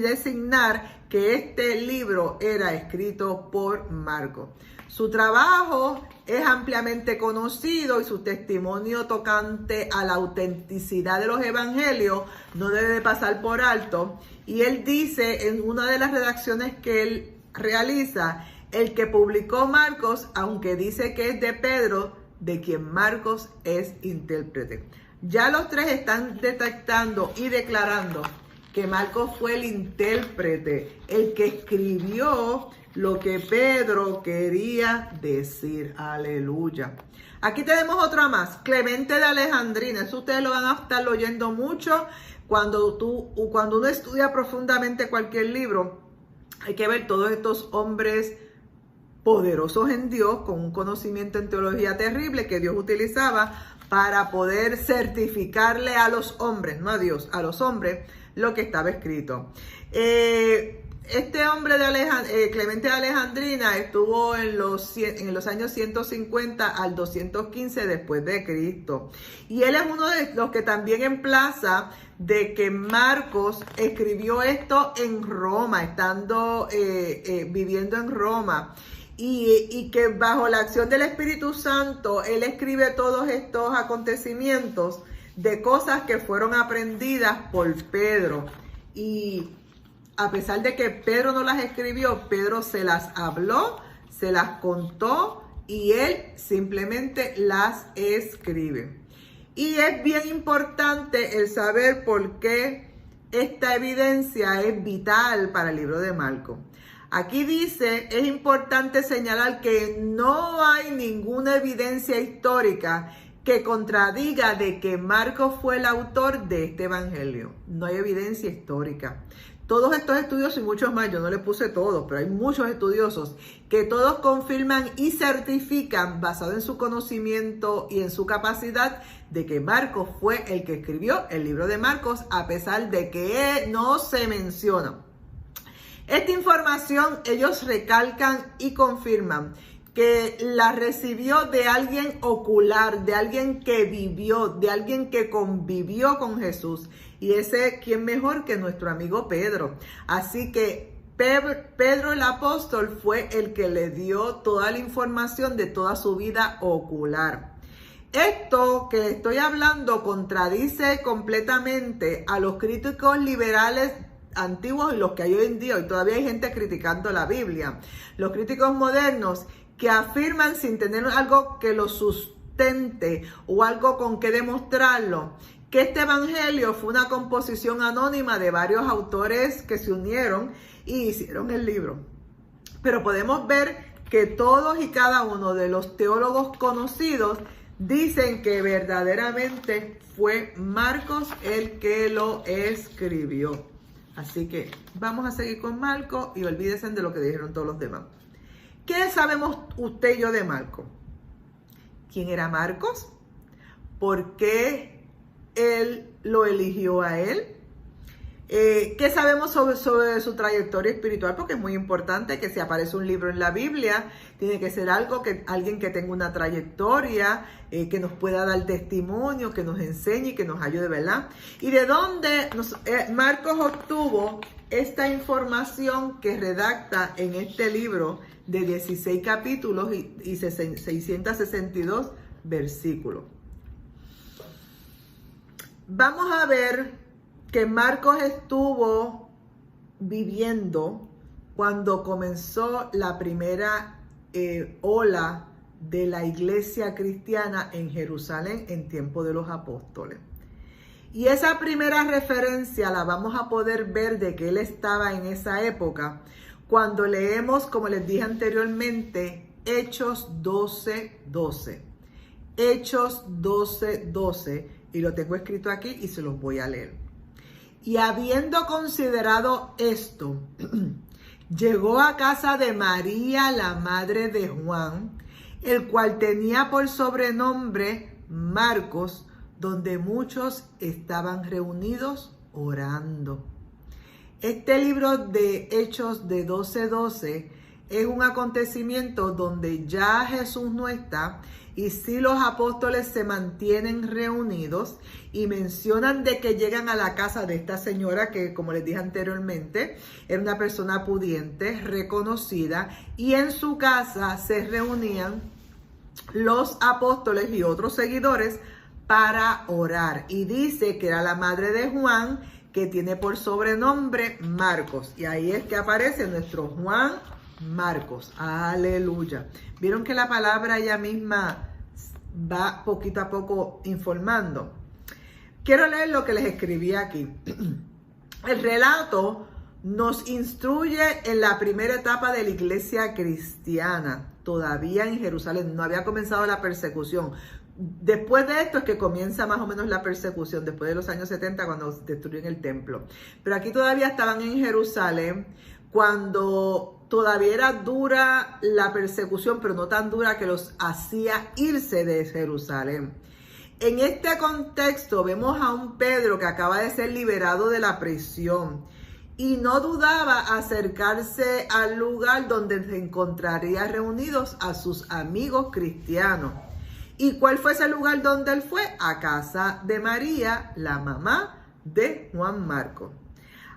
[SPEAKER 1] designar que este libro era escrito por Marcos. Su trabajo es ampliamente conocido y su testimonio tocante a la autenticidad de los evangelios no debe pasar por alto. Y él dice en una de las redacciones que él realiza, el que publicó Marcos, aunque dice que es de Pedro, de quien Marcos es intérprete. Ya los tres están detectando y declarando que Marcos fue el intérprete, el que escribió lo que Pedro quería decir. Aleluya. Aquí tenemos otra más, Clemente de Alejandrina. Eso ustedes lo van a estar oyendo mucho cuando uno estudia profundamente cualquier libro. Hay que ver todos estos hombres poderosos en Dios, con un conocimiento en teología terrible que Dios utilizaba para poder certificarle a los hombres, no a Dios, a los hombres, lo que estaba escrito. Este hombre de Clemente de Alejandrina estuvo en los años 150 al 215 después de Cristo. Y él es uno de los que también emplaza de que Marcos escribió esto en Roma, estando viviendo en Roma. Y que bajo la acción del Espíritu Santo, él escribe todos estos acontecimientos de cosas que fueron aprendidas por Pedro. Y a pesar de que Pedro no las escribió, Pedro se las habló, se las contó y él simplemente las escribe. Y es bien importante el saber por qué esta evidencia es vital para el libro de Marcos. Aquí dice, es importante señalar que no hay ninguna evidencia histórica que contradiga de que Marcos fue el autor de este evangelio. No hay evidencia histórica. Todos estos estudios y muchos más, yo no le puse todos, pero hay muchos estudiosos que todos confirman y certifican, basado en su conocimiento y en su capacidad, de que Marcos fue el que escribió el libro de Marcos, a pesar de que no se menciona. Esta información ellos recalcan y confirman que la recibió de alguien ocular, de alguien que vivió, de alguien que convivió con Jesús. Y ese, ¿quién mejor que nuestro amigo Pedro? Así que Pedro el apóstol fue el que le dio toda la información de toda su vida ocular. Esto que estoy hablando contradice completamente a los críticos liberales antiguos y los que hay hoy en día. Y todavía hay gente criticando la Biblia. Los críticos modernos que afirman sin tener algo que lo sustente o algo con que demostrarlo, que este evangelio fue una composición anónima de varios autores que se unieron y hicieron el libro. Pero podemos ver que todos y cada uno de los teólogos conocidos dicen que verdaderamente fue Marcos el que lo escribió. Así que vamos a seguir con Marcos y olvídense de lo que dijeron todos los demás. ¿Qué sabemos usted y yo de Marcos? ¿Quién era Marcos? ¿Por qué él lo eligió a él? ¿Qué sabemos sobre su trayectoria espiritual? Porque es muy importante que si aparece un libro en la Biblia, tiene que ser alguien que tenga una trayectoria, que nos pueda dar testimonio, que nos enseñe, que nos ayude, ¿verdad? ¿Y de dónde Marcos obtuvo esta información que redacta en este libro de 16 capítulos y 662 versículos? Vamos a ver que Marcos estuvo viviendo cuando comenzó la primera ola de la iglesia cristiana en Jerusalén en tiempo de los apóstoles. Y esa primera referencia la vamos a poder ver de que él estaba en esa época cuando leemos, como les dije anteriormente, Hechos 12:12. Hechos 12:12, y lo tengo escrito aquí y se los voy a leer. Y habiendo considerado esto, llegó a casa de María, la madre de Juan, el cual tenía por sobrenombre Marcos, donde muchos estaban reunidos orando. Este libro de Hechos de 12:12 es un acontecimiento donde ya Jesús no está y sí los apóstoles se mantienen reunidos y mencionan de que llegan a la casa de esta señora que, como les dije anteriormente, era una persona pudiente, reconocida, y en su casa se reunían los apóstoles y otros seguidores para orar. Y dice que era la madre de Juan, que tiene por sobrenombre Marcos. Y ahí es que aparece nuestro Juan Marcos. Aleluya. Vieron que la palabra ella misma va poquito a poco informando. Quiero leer lo que les escribí aquí. El relato nos instruye en la primera etapa de la iglesia cristiana. Todavía en Jerusalén no había comenzado la persecución. Después de esto es que comienza más o menos la persecución, después de los años 70 cuando destruyen el templo. Pero aquí todavía estaban en Jerusalén cuando todavía era dura la persecución, pero no tan dura que los hacía irse de Jerusalén. En este contexto vemos a un Pedro que acaba de ser liberado de la prisión y no dudaba acercarse al lugar donde se encontraría reunidos a sus amigos cristianos. ¿Y cuál fue ese lugar donde él fue? A casa de María, la mamá de Juan Marcos.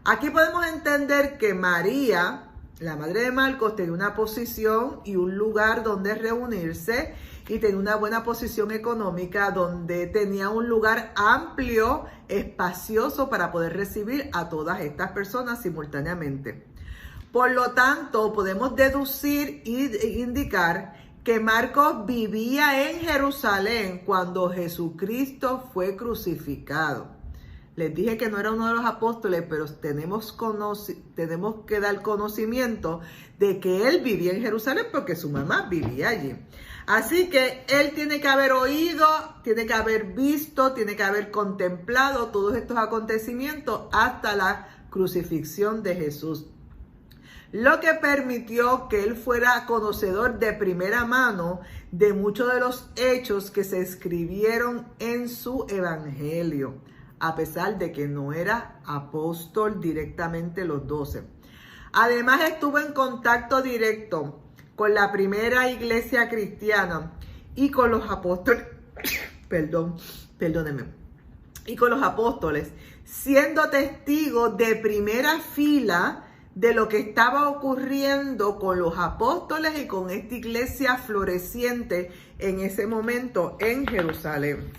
[SPEAKER 1] Aquí podemos entender que María, la madre de Marcos, tenía una posición y un lugar donde reunirse y tenía una buena posición económica donde tenía un lugar amplio, espacioso para poder recibir a todas estas personas simultáneamente. Por lo tanto, podemos deducir e indicar que Marcos vivía en Jerusalén cuando Jesucristo fue crucificado. Les dije que no era uno de los apóstoles, pero tenemos que dar conocimiento de que él vivía en Jerusalén porque su mamá vivía allí. Así que él tiene que haber oído, tiene que haber visto, tiene que haber contemplado todos estos acontecimientos hasta la crucifixión de Jesús. Lo que permitió que él fuera conocedor de primera mano de muchos de los hechos que se escribieron en su evangelio, a pesar de que no era apóstol directamente los 12. Además estuvo en contacto directo con la primera iglesia cristiana y con los apóstoles, y con los apóstoles, siendo testigo de primera fila de lo que estaba ocurriendo con los apóstoles y con esta iglesia floreciente en ese momento en Jerusalén.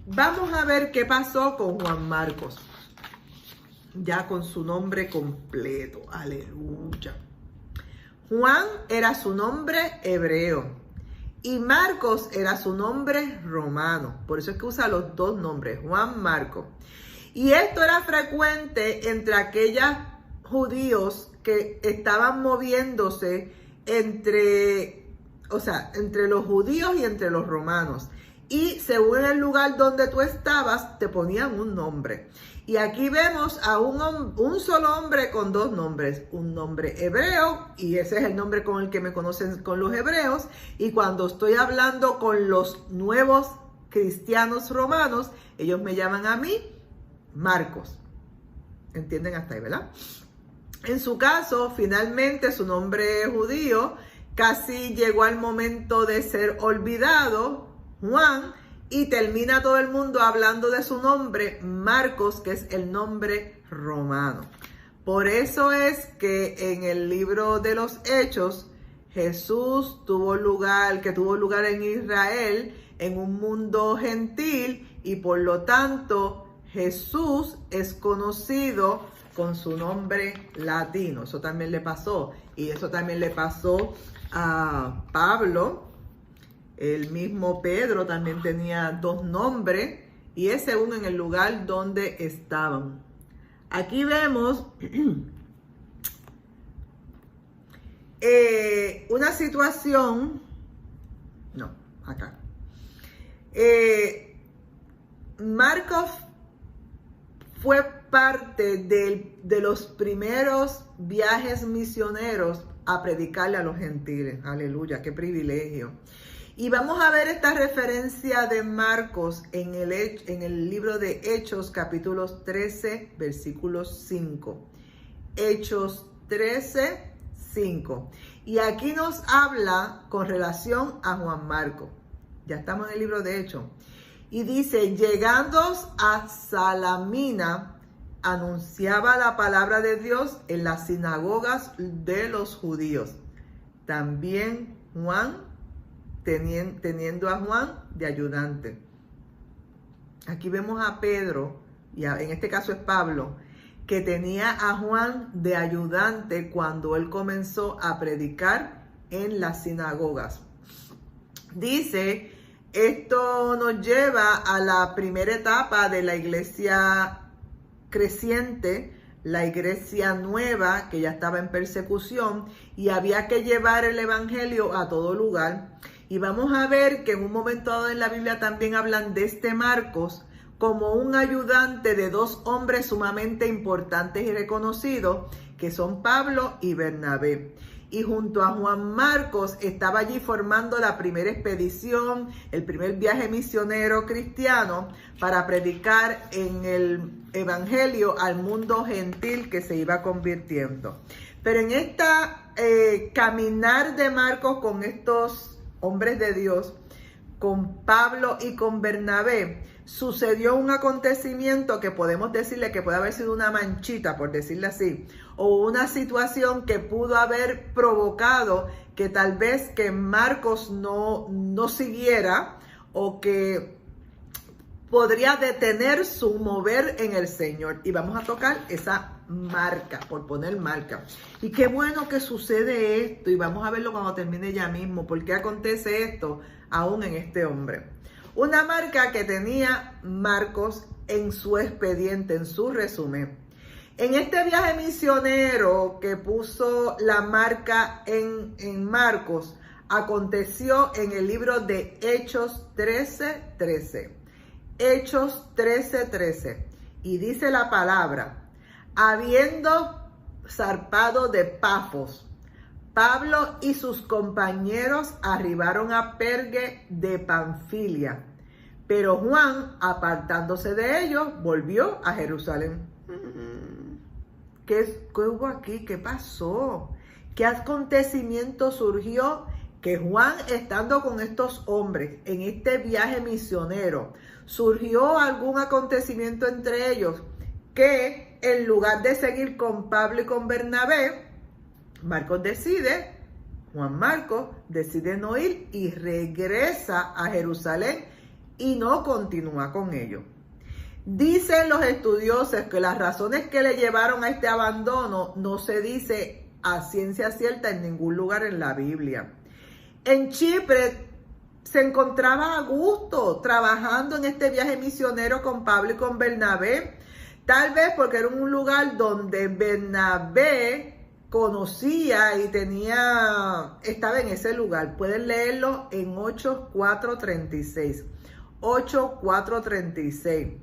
[SPEAKER 1] Vamos a ver qué pasó con Juan Marcos, ya con su nombre completo. Aleluya. Juan era su nombre hebreo y Marcos era su nombre romano. Por eso es que usa los dos nombres, Juan Marcos. Y esto era frecuente entre aquellos judíos que estaban moviéndose entre los judíos y entre los romanos. Y según el lugar donde tú estabas, te ponían un nombre. Y aquí vemos a un solo hombre con dos nombres. Un nombre hebreo, y ese es el nombre con el que me conocen con los hebreos. Y cuando estoy hablando con los nuevos cristianos romanos, ellos me llaman a mí Marcos. ¿Entienden hasta ahí, verdad? En su caso, finalmente su nombre judío casi llegó al momento de ser olvidado, Juan, y termina todo el mundo hablando de su nombre, Marcos, que es el nombre romano. Por eso es que en el libro de los Hechos, Jesús tuvo lugar en Israel, en un mundo gentil, y por lo tanto Jesús es conocido con su nombre latino. Eso también le pasó, y eso también le pasó a Pablo. El mismo Pedro también tenía dos nombres, y es según en el lugar donde estaban. Aquí vemos una situación, no, acá. Marcos fue parte de los primeros viajes misioneros a predicarle a los gentiles. Aleluya, qué privilegio. Y vamos a ver esta referencia de Marcos en el libro de Hechos, capítulos 13, versículos 5. Hechos 13, 5. Y aquí nos habla con relación a Juan Marcos. Ya estamos en el libro de Hechos. Y dice, llegando a Salamina, anunciaba la palabra de Dios en las sinagogas de los judíos. También Juan, teniendo a Juan de ayudante. Aquí vemos a Pedro, y en este caso es Pablo, que tenía a Juan de ayudante cuando él comenzó a predicar en las sinagogas. Dice, esto nos lleva a la primera etapa de la iglesia creciente, la iglesia nueva, que ya estaba en persecución, y había que llevar el evangelio a todo lugar. Y vamos a ver que en un momento dado en la Biblia también hablan de este Marcos como un ayudante de dos hombres sumamente importantes y reconocidos, que son Pablo y Bernabé. Y junto a Juan Marcos estaba allí formando la primera expedición, el primer viaje misionero cristiano para predicar en el evangelio al mundo gentil que se iba convirtiendo. Pero en esta caminar de Marcos con estos hombres de Dios, con Pablo y con Bernabé, sucedió un acontecimiento que podemos decirle que puede haber sido una manchita, por decirle así, o una situación que pudo haber provocado que tal vez que Marcos no siguiera, o que podría detener su mover en el Señor. Y vamos a tocar esa marca, por poner marca. Y qué bueno que sucede esto, y vamos a verlo cuando termine ya mismo, porque acontece esto aún en este hombre. Una marca que tenía Marcos en su expediente, en su resumen. En este viaje misionero que puso la marca en Marcos, aconteció en el libro de Hechos 13:13. Hechos 13:13. Y dice la palabra, habiendo zarpado de Pafos, Pablo y sus compañeros arribaron a Perge de Panfilia, pero Juan, apartándose de ellos, volvió a Jerusalén. ¿Qué hubo aquí? ¿Qué pasó? ¿Qué acontecimiento surgió? Que Juan, estando con estos hombres en este viaje misionero, surgió algún acontecimiento entre ellos que en lugar de seguir con Pablo y con Bernabé, Juan Marcos decide no ir y regresa a Jerusalén y no continúa con ellos. Dicen los estudiosos que las razones que le llevaron a este abandono no se dice a ciencia cierta en ningún lugar en la Biblia. En Chipre se encontraba a gusto trabajando en este viaje misionero con Pablo y con Bernabé, tal vez porque era un lugar donde Bernabé conocía y estaba en ese lugar. Pueden leerlo en 8:4-36. 8:4-36.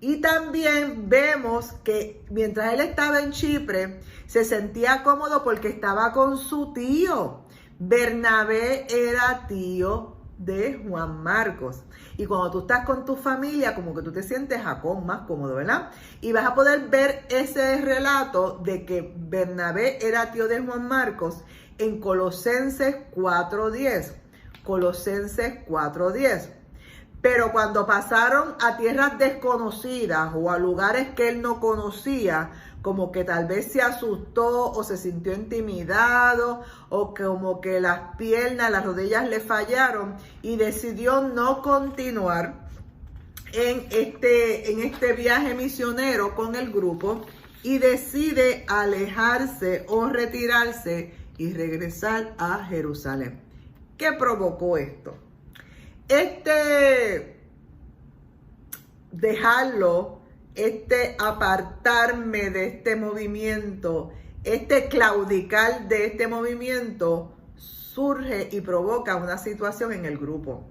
[SPEAKER 1] Y también vemos que mientras él estaba en Chipre, se sentía cómodo porque estaba con su tío. Bernabé era tío de Juan Marcos. Y cuando tú estás con tu familia, como que tú te sientes más cómodo, ¿verdad? Y vas a poder ver ese relato de que Bernabé era tío de Juan Marcos en Colosenses 4:10. Colosenses 4:10. Pero cuando pasaron a tierras desconocidas o a lugares que él no conocía, como que tal vez se asustó o se sintió intimidado o como que las piernas, las rodillas le fallaron y decidió no continuar en este viaje misionero con el grupo y decide alejarse o retirarse y regresar a Jerusalén. ¿Qué provocó esto? Dejarlo, apartarme de este movimiento, claudicar de este movimiento, surge y provoca una situación en el grupo.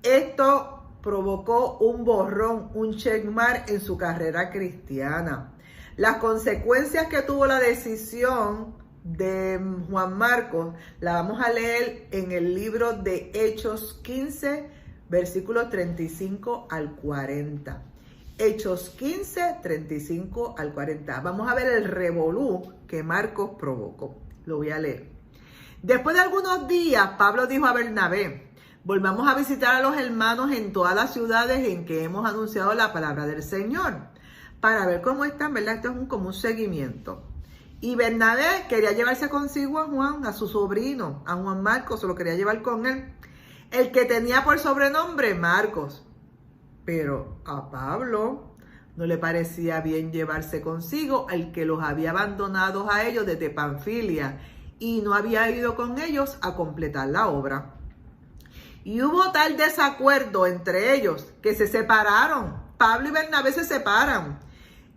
[SPEAKER 1] Esto provocó un borrón, un checkmark en su carrera cristiana. Las consecuencias que tuvo la decisión de Juan Marcos la vamos a leer en el libro de Hechos 15, versículos 35 al 40. Hechos 15, 35 al 40. Vamos a ver el revolú que Marcos provocó. Lo voy a leer. Después de algunos días, Pablo dijo a Bernabé: volvamos a visitar a los hermanos en todas las ciudades en que hemos anunciado la palabra del Señor, para ver cómo están, ¿verdad? Esto es como un seguimiento. Y Bernabé quería llevarse consigo a Juan, a su sobrino, a Juan Marcos, se lo quería llevar con él, el que tenía por sobrenombre Marcos. Pero a Pablo no le parecía bien llevarse consigo al que los había abandonado a ellos desde Panfilia y no había ido con ellos a completar la obra. Y hubo tal desacuerdo entre ellos que se separaron. Pablo y Bernabé se separan,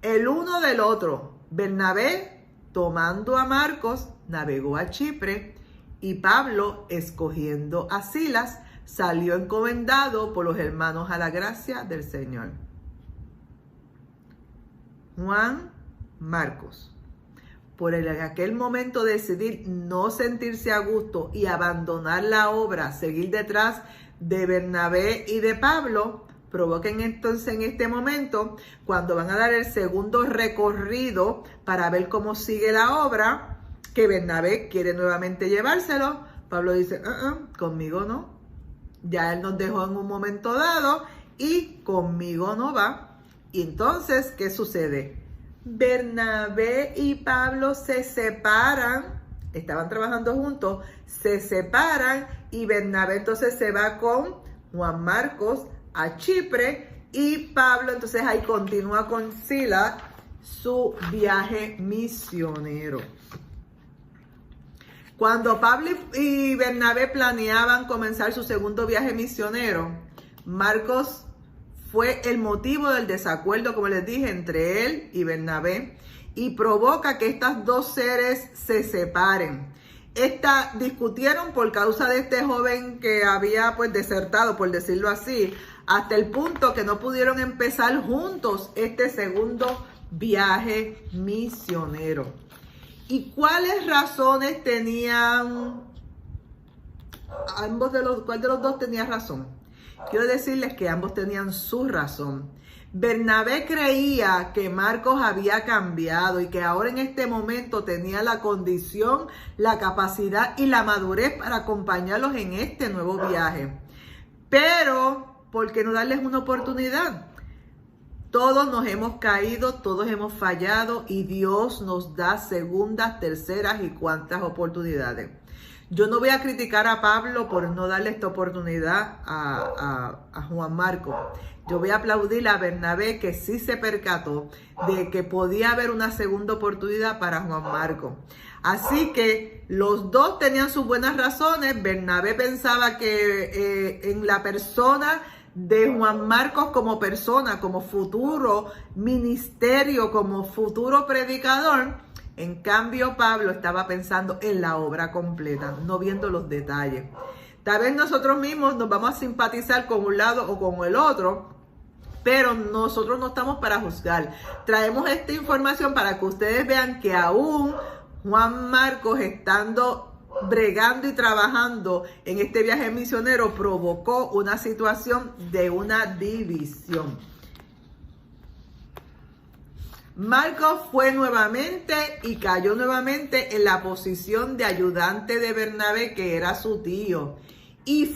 [SPEAKER 1] el uno del otro. Bernabé, tomando a Marcos, navegó a Chipre, y Pablo, escogiendo a Silas, salió encomendado por los hermanos a la gracia del Señor. Juan Marcos, por en aquel momento decidir no sentirse a gusto y abandonar la obra, seguir detrás de Bernabé y de Pablo, provoquen entonces en este momento, cuando van a dar el segundo recorrido para ver cómo sigue la obra, que Bernabé quiere nuevamente llevárselo. Pablo dice, conmigo no. Ya él nos dejó en un momento dado y conmigo no va. Y entonces, ¿qué sucede? Bernabé y Pablo se separan, estaban trabajando juntos, se separan y Bernabé entonces se va con Juan Marcos a Chipre y Pablo entonces ahí continúa con Silas su viaje misionero. Cuando Pablo y Bernabé planeaban comenzar su segundo viaje misionero, Marcos fue el motivo del desacuerdo, como les dije, entre él y Bernabé, y provoca que estas dos seres se separen. Discutieron por causa de este joven que había desertado, por decirlo así, hasta el punto que no pudieron empezar juntos este segundo viaje misionero. ¿Y cuáles razones tenían ambos cuál de los dos tenía razón? Quiero decirles que ambos tenían su razón. Bernabé creía que Marcos había cambiado y que ahora en este momento tenía la condición, la capacidad y la madurez para acompañarlos en este nuevo viaje. Pero, ¿por qué no darles una oportunidad? Todos nos hemos caído, todos hemos fallado y Dios nos da segundas, terceras y cuantas oportunidades. Yo no voy a criticar a Pablo por no darle esta oportunidad a Juan Marcos. Yo voy a aplaudir a Bernabé, que sí se percató de que podía haber una segunda oportunidad para Juan Marcos. Así que los dos tenían sus buenas razones. Bernabé pensaba que en la persona de Juan Marcos como persona, como futuro ministerio, como futuro predicador. En cambio, Pablo estaba pensando en la obra completa, no viendo los detalles. Tal vez nosotros mismos nos vamos a simpatizar con un lado o con el otro, pero nosotros no estamos para juzgar. Traemos esta información para que ustedes vean que aún Juan Marcos, estando bregando y trabajando en este viaje misionero, provocó una situación de una división. Marcos fue nuevamente y cayó nuevamente en la posición de ayudante de Bernabé, que era su tío, y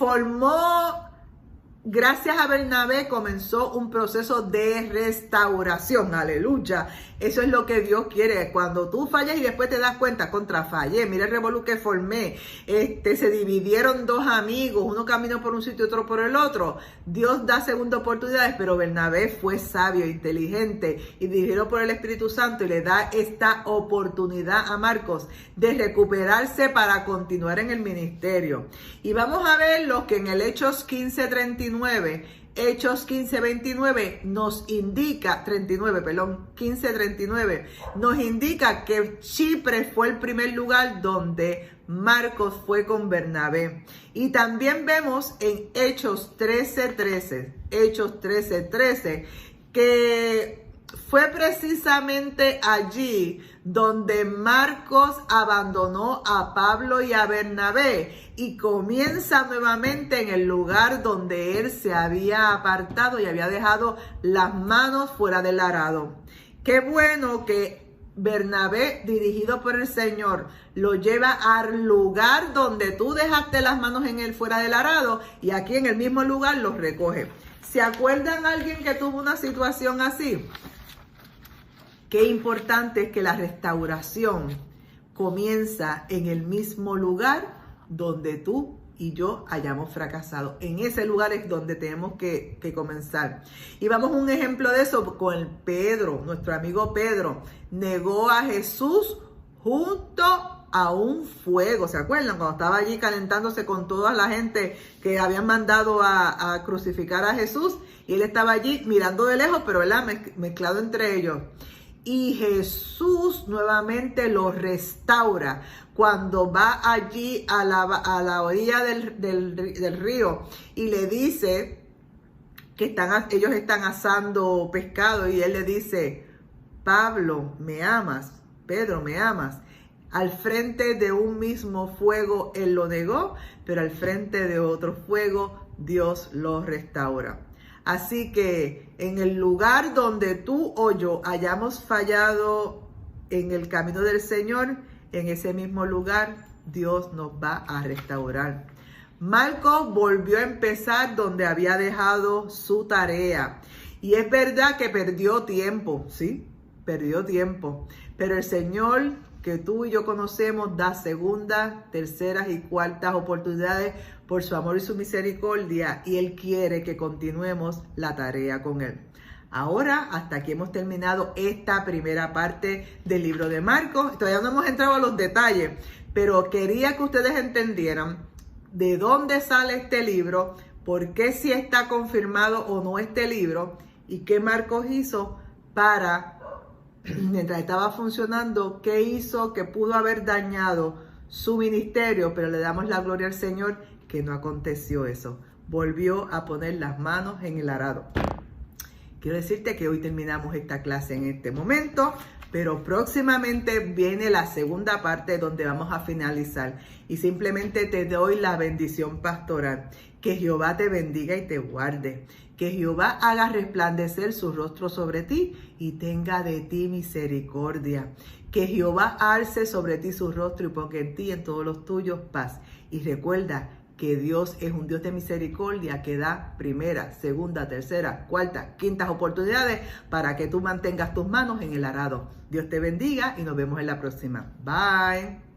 [SPEAKER 1] gracias a Bernabé comenzó un proceso de restauración. Aleluya. Eso es lo que Dios quiere. Cuando tú fallas y después te das cuenta, fallé. Mira el revolú que formé. Se dividieron dos amigos. Uno caminó por un sitio y otro por el otro. Dios da segunda oportunidades, pero Bernabé fue sabio, inteligente y dirigido por el Espíritu Santo y le da esta oportunidad a Marcos de recuperarse para continuar en el ministerio. Y vamos a ver lo que en el Hechos 15:29 nos indica, 15:39, nos indica que Chipre fue el primer lugar donde Marcos fue con Bernabé. Y también vemos en Hechos 13:13, que fue precisamente allí donde Marcos abandonó a Pablo y a Bernabé y comienza nuevamente en el lugar donde él se había apartado y había dejado las manos fuera del arado. Qué bueno que Bernabé, dirigido por el Señor, lo lleva al lugar donde tú dejaste las manos fuera del arado, y aquí en el mismo lugar los recoge. ¿Se acuerdan alguien que tuvo una situación así? Qué importante es que la restauración comienza en el mismo lugar donde tú y yo hayamos fracasado. En ese lugar es donde tenemos que comenzar. Y vamos a un ejemplo de eso con Pedro, nuestro amigo Pedro. Negó a Jesús junto a un fuego. ¿Se acuerdan? Cuando estaba allí calentándose con toda la gente que habían mandado a crucificar a Jesús. Y él estaba allí mirando de lejos, pero ¿verdad? Mezclado entre ellos. Y Jesús nuevamente lo restaura cuando va allí a la orilla del río y le dice que ellos están asando pescado, y él le dice: Pablo, ¿me amas? Pedro, ¿me amas? Al frente de un mismo fuego él lo negó, pero al frente de otro fuego Dios lo restaura. Así que en el lugar donde tú o yo hayamos fallado en el camino del Señor, en ese mismo lugar Dios nos va a restaurar. Marcos volvió a empezar donde había dejado su tarea. Y es verdad que perdió tiempo, ¿sí? Perdió tiempo. Pero el Señor, que tú y yo conocemos, da segundas, terceras y cuartas oportunidades por su amor y su misericordia, y Él quiere que continuemos la tarea con Él. Ahora, hasta aquí hemos terminado esta primera parte del libro de Marcos. Todavía no hemos entrado a los detalles, pero quería que ustedes entendieran de dónde sale este libro, por qué si está confirmado o no este libro, y qué Marcos hizo para, mientras estaba funcionando, qué hizo que pudo haber dañado su ministerio, pero le damos la gloria al Señor que no aconteció eso. Volvió a poner las manos en el arado. Quiero decirte que hoy terminamos esta clase en este momento, pero próximamente viene la segunda parte donde vamos a finalizar. Y simplemente te doy la bendición pastoral. Que Jehová te bendiga y te guarde. Que Jehová haga resplandecer su rostro sobre ti y tenga de ti misericordia. Que Jehová alce sobre ti su rostro y ponga en ti y en todos los tuyos paz. Y recuerda que Dios es un Dios de misericordia que da primera, segunda, tercera, cuarta, quintas oportunidades para que tú mantengas tus manos en el arado. Dios te bendiga y nos vemos en la próxima. Bye.